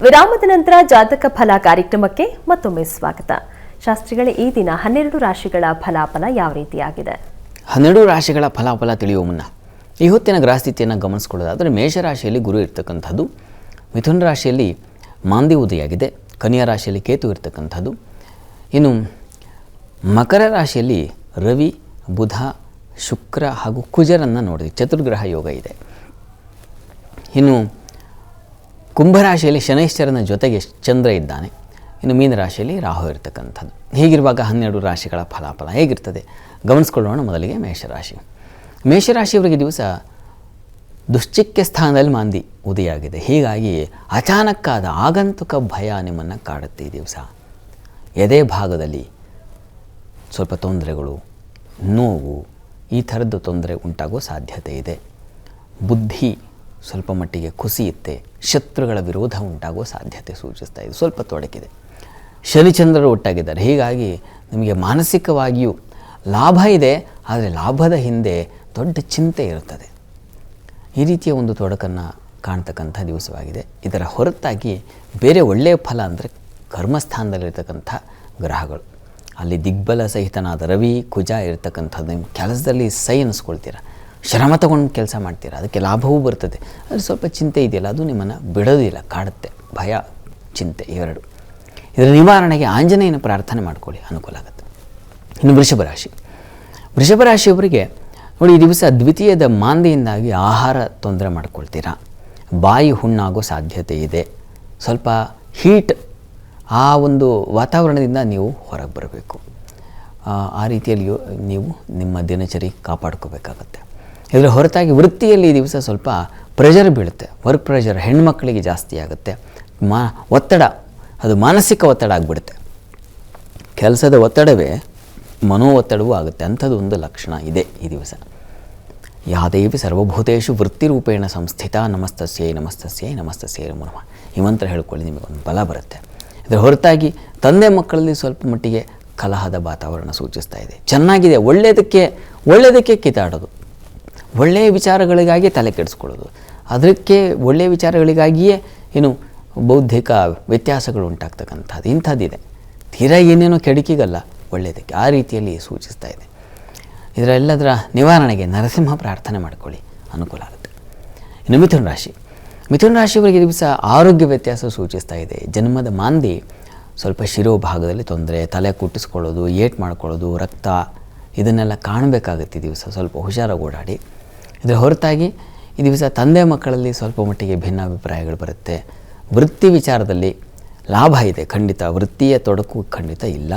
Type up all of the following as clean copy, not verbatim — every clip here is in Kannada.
ವಿರಾಮದ ನಂತರ ಜಾತಕ ಫಲ ಕಾರ್ಯಕ್ರಮಕ್ಕೆ ಮತ್ತೊಮ್ಮೆ ಸ್ವಾಗತ. ಶಾಸ್ತ್ರಿಗಳೇ, ಈ ದಿನ 12 ರಾಶಿಗಳ ಫಲಾಫಲ ಯಾವ ರೀತಿಯಾಗಿದೆ? 12 ರಾಶಿಗಳ ಫಲಾಫಲ ತಿಳಿಯುವ ಮುನ್ನ ಈ ಹೊತ್ತಿನ ಗ್ರಹಸ್ಥಿತಿಯನ್ನು ಗಮನಿಸಿಕೊಳ್ಳೋದಾದರೆ ಮೇಷರಾಶಿಯಲ್ಲಿ ಗುರು ಇರ್ತಕ್ಕಂಥದ್ದು, ಮಿಥುನ ರಾಶಿಯಲ್ಲಿ ಮಾಂದಿ ಉದಯಾಗಿದೆ, ಕನ್ಯಾ ರಾಶಿಯಲ್ಲಿ ಕೇತು ಇರ್ತಕ್ಕಂಥದ್ದು, ಇನ್ನು ಮಕರ ರಾಶಿಯಲ್ಲಿ ರವಿ, ಬುಧ, ಶುಕ್ರ ಹಾಗೂ ಕುಜರನ್ನು ನೋಡಿದ್ವಿ, ಚತುರ್ಗ್ರಹ ಯೋಗ ಇದೆ. ಇನ್ನು ಕುಂಭರಾಶಿಯಲ್ಲಿ ಶನೈಶ್ಚರನ ಜೊತೆಗೆ ಚಂದ್ರ ಇದ್ದಾನೆ, ಇನ್ನು ಮೀನರಾಶಿಯಲ್ಲಿ ರಾಹು ಇರತಕ್ಕಂಥದ್ದು. ಹೀಗಿರುವಾಗ 12 ರಾಶಿಗಳ ಫಲಾಫಲ ಹೇಗಿರ್ತದೆ ಗಮನಿಸ್ಕೊಳ್ಳೋಣ. ಮೊದಲಿಗೆ ಮೇಷರಾಶಿಯವರಿಗೆ ದಿವಸ ದುಶ್ಚಿಕ್ಯ ಸ್ಥಾನದಲ್ಲಿ ಮಾಂದಿ ಉದಯಾಗಿದೆ. ಹೀಗಾಗಿ ಅಚಾನಕ್ಕಾದ ಆಗಂತುಕ ಭಯ ನಿಮ್ಮನ್ನು ಕಾಡುತ್ತೆ. ಈ ದಿವಸ ಎದೆ ಭಾಗದಲ್ಲಿ ಸ್ವಲ್ಪ ತೊಂದರೆಗಳು, ನೋವು, ಈ ಥರದ್ದು ತೊಂದರೆ ಉಂಟಾಗೋ ಸಾಧ್ಯತೆ ಇದೆ. ಬುದ್ಧಿ ಸ್ವಲ್ಪ ಮಟ್ಟಿಗೆ ಕುಸಿಯುತ್ತೆ, ಶತ್ರುಗಳ ವಿರೋಧ ಉಂಟಾಗುವ ಸಾಧ್ಯತೆ ಸೂಚಿಸ್ತಾ ಇದೆ. ಸ್ವಲ್ಪ ತೊಡಕಿದೆ. ಶನಿಚಂದ್ರರು ಒಟ್ಟಾಗಿದ್ದಾರೆ. ಹೀಗಾಗಿ ನಿಮಗೆ ಮಾನಸಿಕವಾಗಿಯೂ ಲಾಭ ಇದೆ, ಆದರೆ ಲಾಭದ ಹಿಂದೆ ದೊಡ್ಡ ಚಿಂತೆ ಇರುತ್ತದೆ. ಈ ರೀತಿಯ ಒಂದು ತೊಡಕನ್ನು ಕಾಣ್ತಕ್ಕಂಥ ದಿವಸವಾಗಿದೆ. ಇದರ ಹೊರತಾಗಿ ಬೇರೆ ಒಳ್ಳೆಯ ಫಲ ಅಂದರೆ ಕರ್ಮಸ್ಥಾನದಲ್ಲಿರ್ತಕ್ಕಂಥ ಗ್ರಹಗಳು, ಅಲ್ಲಿ ದಿಗ್ಬಲ ಸಹಿತನಾದ ರವಿ, ಕುಜ ಇರತಕ್ಕಂಥದ್ದು. ನಿಮ್ಮ ಕೆಲಸದಲ್ಲಿ ಸೈ ಅನ್ನಿಸ್ಕೊಳ್ತೀರ, ಶ್ರಮ ತಗೊಂಡು ಕೆಲಸ ಮಾಡ್ತೀರ, ಅದಕ್ಕೆ ಲಾಭವೂ ಬರ್ತದೆ. ಆದರೆ ಸ್ವಲ್ಪ ಚಿಂತೆ ಇದೆಯಲ್ಲ, ಅದು ನಿಮ್ಮನ್ನು ಬಿಡೋದಿಲ್ಲ, ಕಾಡುತ್ತೆ. ಭಯ, ಚಿಂತೆ ಇವೆರಡು. ಇದರ ನಿವಾರಣೆಗೆ ಆಂಜನೇಯನ ಪ್ರಾರ್ಥನೆ ಮಾಡ್ಕೊಳ್ಳಿ, ಅನುಕೂಲ ಆಗುತ್ತೆ. ಇನ್ನು ವೃಷಭ ರಾಶಿಯವರಿಗೆ ನೋಡಿ, ಈ ದಿವಸ ದ್ವಿತೀಯದ ಮಾಂದಿಯಿಂದಾಗಿ ಆಹಾರ ತೊಂದರೆ ಮಾಡ್ಕೊಳ್ತೀರಾ, ಬಾಯಿ ಹುಣ್ಣಾಗೋ ಸಾಧ್ಯತೆ ಇದೆ. ಸ್ವಲ್ಪ ಹೀಟ್, ಆ ಒಂದು ವಾತಾವರಣದಿಂದ ನೀವು ಹೊರಗೆ ಬರಬೇಕು. ಆ ರೀತಿಯಲ್ಲಿಯೂ ನೀವು ನಿಮ್ಮ ದಿನಚರಿ ಕಾಪಾಡ್ಕೋಬೇಕಾಗತ್ತೆ. ಇದರ ಹೊರತಾಗಿ ವೃತ್ತಿಯಲ್ಲಿ ಈ ದಿವಸ ಸ್ವಲ್ಪ ಪ್ರೆಷರ್ ಬೀಳುತ್ತೆ, ವರ್ಕ್ ಪ್ರೆಷರ್ ಹೆಣ್ಮಕ್ಕಳಿಗೆ ಜಾಸ್ತಿ ಆಗುತ್ತೆ. ಒತ್ತಡ, ಅದು ಮಾನಸಿಕ ಒತ್ತಡ ಆಗಿಬಿಡುತ್ತೆ. ಕೆಲಸದ ಒತ್ತಡವೇ ಮನೋ ಒತ್ತಡವೂ ಆಗುತ್ತೆ. ಅಂಥದ್ದು ಒಂದು ಲಕ್ಷಣ ಇದೆ ಈ ದಿವಸ. ಯಾದೇವಿ ಸರ್ವಭೂತೇಷು ವೃತ್ತಿರೂಪೇಣ ಸಂಸ್ಥಿತ ನಮಸ್ತಸ್ಯೈ ನಮಸ್ತಸ್ಯೈ ನಮಸ್ತಸ್ಯೈ ನಮೋ ನಮಃ. ಈ ಮಂತ್ರ ಹೇಳ್ಕೊಳ್ಳಿ, ನಿಮಗೊಂದು ಬಲ ಬರುತ್ತೆ. ಇದರ ಹೊರತಾಗಿ ತಂದೆ ಮಕ್ಕಳಲ್ಲಿ ಸ್ವಲ್ಪ ಮಟ್ಟಿಗೆ ಕಲಹದ ವಾತಾವರಣ ಸೂಚಿಸ್ತಾ ಇದೆ. ಚೆನ್ನಾಗಿದೆ, ಒಳ್ಳೆಯದಕ್ಕೆ ಕಿತ್ತಾಡೋದು, ಒಳ್ಳೆಯ ವಿಚಾರಗಳಿಗಾಗಿ ತಲೆ ಕೆಡಿಸ್ಕೊಳ್ಳೋದು, ಅದಕ್ಕೆ ಒಳ್ಳೆಯ ವಿಚಾರಗಳಿಗಾಗಿಯೇ ಏನು ಬೌದ್ಧಿಕ ವ್ಯತ್ಯಾಸಗಳು ಉಂಟಾಗ್ತಕ್ಕಂಥದ್ದು ಇಂಥದ್ದಿದೆ. ತೀರಾ ಏನೇನೋ ಕೆಡುಕಿಗಲ್ಲ, ಒಳ್ಳೆಯದಕ್ಕೆ, ಆ ರೀತಿಯಲ್ಲಿ ಸೂಚಿಸ್ತಾ ಇದೆ. ಇದರೆಲ್ಲದರ ನಿವಾರಣೆಗೆ ನರಸಿಂಹ ಪ್ರಾರ್ಥನೆ ಮಾಡ್ಕೊಳ್ಳಿ, ಅನುಕೂಲ ಆಗುತ್ತೆ. ಇನ್ನು ಮಿಥುನ ರಾಶಿಯವರಿಗೆ ದಿವಸ ಆರೋಗ್ಯ ವ್ಯತ್ಯಾಸ ಸೂಚಿಸ್ತಾ ಇದೆ. ಜನ್ಮದ ಮಾಂದಿ ಸ್ವಲ್ಪ ಶಿರೋಭಾಗದಲ್ಲಿ ತೊಂದರೆ, ತಲೆ ಕುಟ್ಟಿಸ್ಕೊಳ್ಳೋದು, ಏಟ್ ಮಾಡ್ಕೊಳ್ಳೋದು, ರಕ್ತ, ಇದನ್ನೆಲ್ಲ ಕಾಣಬೇಕಾಗುತ್ತೆ. ಈ ದಿವಸ ಸ್ವಲ್ಪ ಹುಷಾರಾಗಿ ಓಡಾಡಿ. ಇದರ ಹೊರತಾಗಿ ಈ ದಿವಸ ತಂದೆ ಮಕ್ಕಳಲ್ಲಿ ಸ್ವಲ್ಪ ಮಟ್ಟಿಗೆ ಭಿನ್ನಾಭಿಪ್ರಾಯಗಳು ಬರುತ್ತೆ. ವೃತ್ತಿ ವಿಚಾರದಲ್ಲಿ ಲಾಭ ಇದೆ ಖಂಡಿತ, ವೃತ್ತಿಯ ತೊಡಕು ಖಂಡಿತ ಇಲ್ಲ.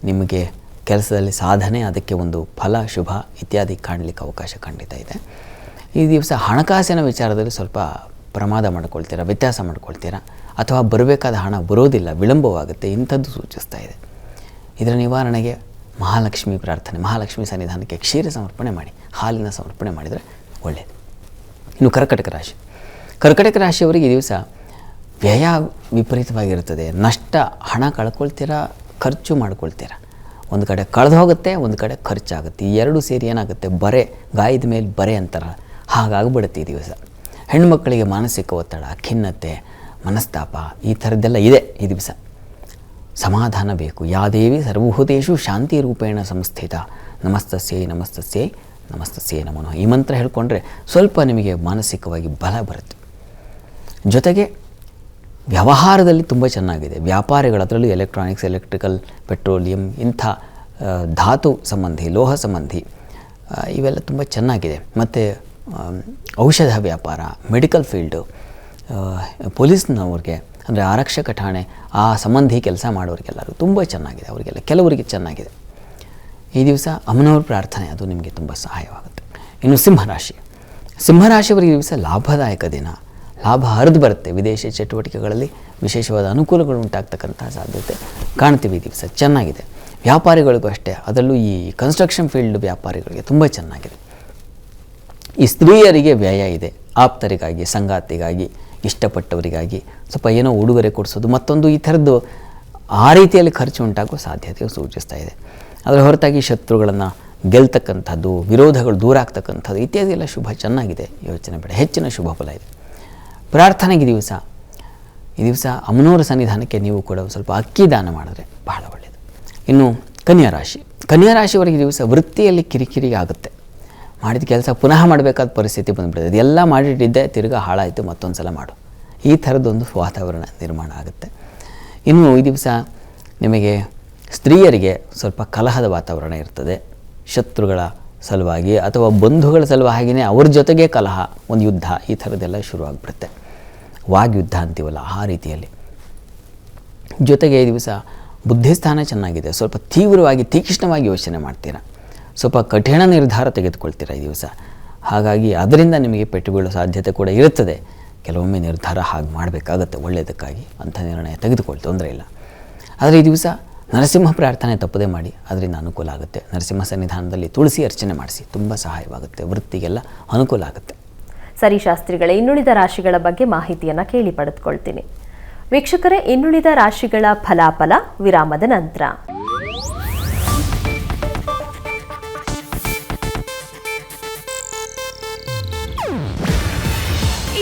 ನಿಮಗೆ ಕೆಲಸದಲ್ಲಿ ಸಾಧನೆ, ಅದಕ್ಕೆ ಒಂದು ಫಲ, ಶುಭ ಇತ್ಯಾದಿ ಕಾಣಲಿಕ್ಕೆ ಅವಕಾಶ ಖಂಡಿತ ಇದೆ. ಈ ದಿವಸ ಹಣಕಾಸಿನ ವಿಚಾರದಲ್ಲಿ ಸ್ವಲ್ಪ ಪ್ರಮಾದ ಮಾಡ್ಕೊಳ್ತೀರಾ, ವ್ಯತ್ಯಾಸ ಮಾಡ್ಕೊಳ್ತೀರಾ, ಅಥವಾ ಬರಬೇಕಾದ ಹಣ ಬರೋದಿಲ್ಲ, ವಿಳಂಬವಾಗುತ್ತೆ, ಇಂಥದ್ದು ಸೂಚಿಸ್ತಾ ಇದೆ. ಇದರ ನಿವಾರಣೆಗೆ ಮಹಾಲಕ್ಷ್ಮಿ ಪ್ರಾರ್ಥನೆ, ಮಹಾಲಕ್ಷ್ಮಿ ಸನ್ನಿಧಾನಕ್ಕೆ ಕ್ಷೀರ ಸಮರ್ಪಣೆ ಮಾಡಿ, ಹಾಲಿನ ಸಮರ್ಪಣೆ ಮಾಡಿದರೆ ಒಳ್ಳೆಯದು. ಇನ್ನು ಕರ್ಕಟಕ ರಾಶಿಯವರಿಗೆ ಈ ದಿವಸ ವ್ಯಯ ವಿಪರೀತವಾಗಿರ್ತದೆ. ನಷ್ಟ, ಹಣ ಕಳ್ಕೊಳ್ತೀರಾ, ಖರ್ಚು ಮಾಡ್ಕೊಳ್ತೀರಾ. ಒಂದು ಕಡೆ ಕಳೆದು ಹೋಗುತ್ತೆ, ಒಂದು ಕಡೆ ಖರ್ಚಾಗುತ್ತೆ. ಈ ಎರಡು ಸೇರಿ ಏನಾಗುತ್ತೆ, ಬರೆ, ಗಾಯದ ಮೇಲೆ ಬರೆ ಅಂತಾರ, ಹಾಗಾಗ್ಬಿಡುತ್ತೆ ಈ ದಿವಸ. ಹೆಣ್ಣುಮಕ್ಕಳಿಗೆ ಮಾನಸಿಕ ಒತ್ತಡ, ಖಿನ್ನತೆ, ಮನಸ್ತಾಪ, ಈ ಥರದ್ದೆಲ್ಲ ಇದೆ ಈ ದಿವಸ. ಸಮಾಧಾನ ಬೇಕು. ಯಾದೇವಿ ಸರ್ವಭೂತೇಷು ಶಾಂತಿ ರೂಪೇಣ ಸಂಸ್ಥಿತ ನಮಸ್ತಸ್ಯೈ ನಮಸ್ತಸ್ಯೈ ನಮಸ್ತಸ್ಯೈ ನಮೋ ನಮಃ. ಈ ಮಂತ್ರ ಹೇಳ್ಕೊಂಡ್ರೆ ಸ್ವಲ್ಪ ನಿಮಗೆ ಮಾನಸಿಕವಾಗಿ ಬಲ ಬರುತ್ತೆ. ಜೊತೆಗೆ ವ್ಯವಹಾರದಲ್ಲಿ ತುಂಬ ಚೆನ್ನಾಗಿದೆ. ವ್ಯಾಪಾರಿಗಳು, ಅದರಲ್ಲೂ ಎಲೆಕ್ಟ್ರಾನಿಕ್ಸ್, ಎಲೆಕ್ಟ್ರಿಕಲ್, ಪೆಟ್ರೋಲಿಯಂ, ಇಂಥ ಧಾತು ಸಂಬಂಧಿ, ಲೋಹ ಸಂಬಂಧಿ ಇವೆಲ್ಲ ತುಂಬ ಚೆನ್ನಾಗಿದೆ. ಮತ್ತು ಔಷಧ ವ್ಯಾಪಾರ, ಮೆಡಿಕಲ್ ಫೀಲ್ಡು, ಪೊಲೀಸ್ನವ್ರಿಗೆ ಅಂದರೆ ಆರಕ್ಷಕ ಠಾಣೆ, ಆ ಸಂಬಂಧಿ ಕೆಲಸ ಮಾಡೋರಿಗೆಲ್ಲರೂ ತುಂಬ ಚೆನ್ನಾಗಿದೆ. ಅವರಿಗೆಲ್ಲ ಕೆಲವರಿಗೆ ಚೆನ್ನಾಗಿದೆ. ಈ ದಿವಸ ಅಮ್ಮನವ್ರ ಪ್ರಾರ್ಥನೆ, ಅದು ನಿಮಗೆ ತುಂಬ ಸಹಾಯವಾಗುತ್ತೆ. ಇನ್ನು ಸಿಂಹರಾಶಿಯವರಿಗೆ ಈ ದಿವಸ ಲಾಭದಾಯಕ ದಿನ. ಲಾಭ ಹರಿದು ಬರುತ್ತೆ. ವಿದೇಶಿ ಚಟುವಟಿಕೆಗಳಲ್ಲಿ ವಿಶೇಷವಾದ ಅನುಕೂಲಗಳು ಉಂಟಾಗ್ತಕ್ಕಂಥ ಸಾಧ್ಯತೆ ಕಾಣ್ತೀವಿ. ಈ ದಿವಸ ಚೆನ್ನಾಗಿದೆ. ವ್ಯಾಪಾರಿಗಳಿಗೂ ಅಷ್ಟೇ, ಅದರಲ್ಲೂ ಈ ಕನ್ಸ್ಟ್ರಕ್ಷನ್ ಫೀಲ್ಡ್ ವ್ಯಾಪಾರಿಗಳಿಗೆ ತುಂಬ ಚೆನ್ನಾಗಿದೆ. ಈ ಸ್ತ್ರೀಯರಿಗೆ ವ್ಯಯ ಇದೆ. ಆಪ್ತರಿಗಾಗಿ, ಸಂಗಾತಿಗಾಗಿ, ಇಷ್ಟಪಟ್ಟವರಿಗಾಗಿ ಸ್ವಲ್ಪ ಏನೋ ಉಡುಗೊರೆ ಕೊಡಿಸೋದು, ಮತ್ತೊಂದು ಈ ಥರದ್ದು ಆ ರೀತಿಯಲ್ಲಿ ಖರ್ಚು ಉಂಟಾಗುವ ಸಾಧ್ಯತೆಯು ಸೂಚಿಸ್ತಾ ಇದೆ. ಅದರ ಹೊರತಾಗಿ ಶತ್ರುಗಳನ್ನು ಗೆಲ್ತಕ್ಕಂಥದ್ದು, ವಿರೋಧಗಳು ದೂರ ಆಗ್ತಕ್ಕಂಥದ್ದು ಇತ್ಯಾದಿ ಎಲ್ಲ ಶುಭ ಚೆನ್ನಾಗಿದೆ. ಯೋಚನೆ ಬೇಡ, ಹೆಚ್ಚಿನ ಶುಭ ಫಲ ಇದೆ. ಪ್ರಾರ್ಥನೆಗೆ ದಿವಸ ಈ ದಿವಸ ಅಮ್ಮನವರ ಸನ್ನಿಧಾನಕ್ಕೆ ನೀವು ಕೂಡ ಸ್ವಲ್ಪ ಅಕ್ಕಿ ದಾನ ಮಾಡಿದ್ರೆ ಬಹಳ ಒಳ್ಳೆಯದು. ಇನ್ನು ಕನ್ಯಾ ರಾಶಿ, ಕನ್ಯಾ ರಾಶಿಯವರಿಗೆ ದಿವಸ ವೃತ್ತಿಯಲ್ಲಿ ಕಿರಿಕಿರಿ ಆಗುತ್ತೆ. ಮಾಡಿದ ಕೆಲಸ ಪುನಃ ಮಾಡಬೇಕಾದ ಪರಿಸ್ಥಿತಿ ಬಂದುಬಿಡುತ್ತೆ. ಅದೆಲ್ಲ ಮಾಡಿಟ್ಟಿದ್ದೆ ತಿರ್ಗಾ ಹಾಳಾಯಿತು, ಮತ್ತೊಂದು ಸಲ ಮಾಡು, ಈ ಥರದ್ದೊಂದು ವಾತಾವರಣ ನಿರ್ಮಾಣ ಆಗುತ್ತೆ. ಇನ್ನು ಈ ದಿವಸ ನಿಮಗೆ ಸ್ತ್ರೀಯರಿಗೆ ಸ್ವಲ್ಪ ಕಲಹದ ವಾತಾವರಣ ಇರ್ತದೆ. ಶತ್ರುಗಳ ಸಲುವಾಗಿ ಅಥವಾ ಬಂಧುಗಳ ಸಲುವಾಗಿಯೇ ಅವ್ರ ಜೊತೆಗೆ ಕಲಹ, ಒಂದು ಯುದ್ಧ, ಈ ಥರದ್ದೆಲ್ಲ ಶುರುವಾಗ್ಬಿಡುತ್ತೆ. ವಾಗ್ಯುದ್ಧ ಅಂತೀವಲ್ಲ ಆ ರೀತಿಯಲ್ಲಿ. ಜೊತೆಗೆ ಈ ದಿವಸ ಬುದ್ಧಿಸ್ಥಾನ ಚೆನ್ನಾಗಿದೆ. ಸ್ವಲ್ಪ ತೀವ್ರವಾಗಿ ತೀಕ್ಷ್ಣವಾಗಿ ಯೋಚನೆ ಮಾಡ್ತೀರಾ, ಸ್ವಲ್ಪ ಕಠಿಣ ನಿರ್ಧಾರ ತೆಗೆದುಕೊಳ್ತೀರಾ ಈ ದಿವಸ. ಹಾಗಾಗಿ ಅದರಿಂದ ನಿಮಗೆ ಪೆಟ್ಟುಬೀಳೋ ಸಾಧ್ಯತೆ ಕೂಡ ಇರುತ್ತದೆ. ಕೆಲವೊಮ್ಮೆ ನಿರ್ಧಾರ ಹಾಗೆ ಮಾಡಬೇಕಾಗತ್ತೆ ಒಳ್ಳೆಯದಕ್ಕಾಗಿ, ಅಂಥ ನಿರ್ಣಯ ತೆಗೆದುಕೊಳ್ಳಿ, ತೊಂದರೆ ಇಲ್ಲ. ಆದರೆ ಈ ದಿವಸ ನರಸಿಂಹ ಪ್ರಾರ್ಥನೆ ತಪ್ಪದೇ ಮಾಡಿ, ಅದರಿಂದ ಅನುಕೂಲ ಆಗುತ್ತೆ. ನರಸಿಂಹ ಸನ್ನಿಧಾನದಲ್ಲಿ ತುಳಸಿ ಅರ್ಚನೆ ಮಾಡಿಸಿ, ತುಂಬ ಸಹಾಯವಾಗುತ್ತೆ, ವೃತ್ತಿಗೆಲ್ಲ ಅನುಕೂಲ ಆಗುತ್ತೆ. ಸರಿ ಶಾಸ್ತ್ರಿಗಳೇ, ಇನ್ನುಳಿದ ರಾಶಿಗಳ ಬಗ್ಗೆ ಮಾಹಿತಿಯನ್ನು ಕೇಳಿ ಪಡೆದುಕೊಳ್ತೀನಿ. ವೀಕ್ಷಕರೇ, ಇನ್ನುಳಿದ ರಾಶಿಗಳ ಫಲಾಫಲ ವಿರಾಮದ ನಂತರ.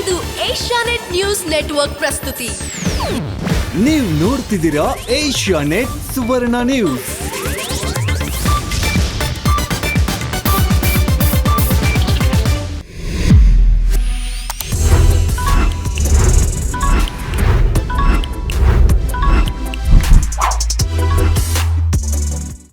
ಇದು ಏಷ್ಯಾನೆಟ್ ನ್ಯೂಸ್ ನೆಟ್ವರ್ಕ್ ಪ್ರಸ್ತುತಿ. ನೀವು ನೋಡ್ತಿದ್ದೀರಾ ಏಷ್ಯಾನೆಟ್ ಸುವರ್ಣ ನ್ಯೂಸ್.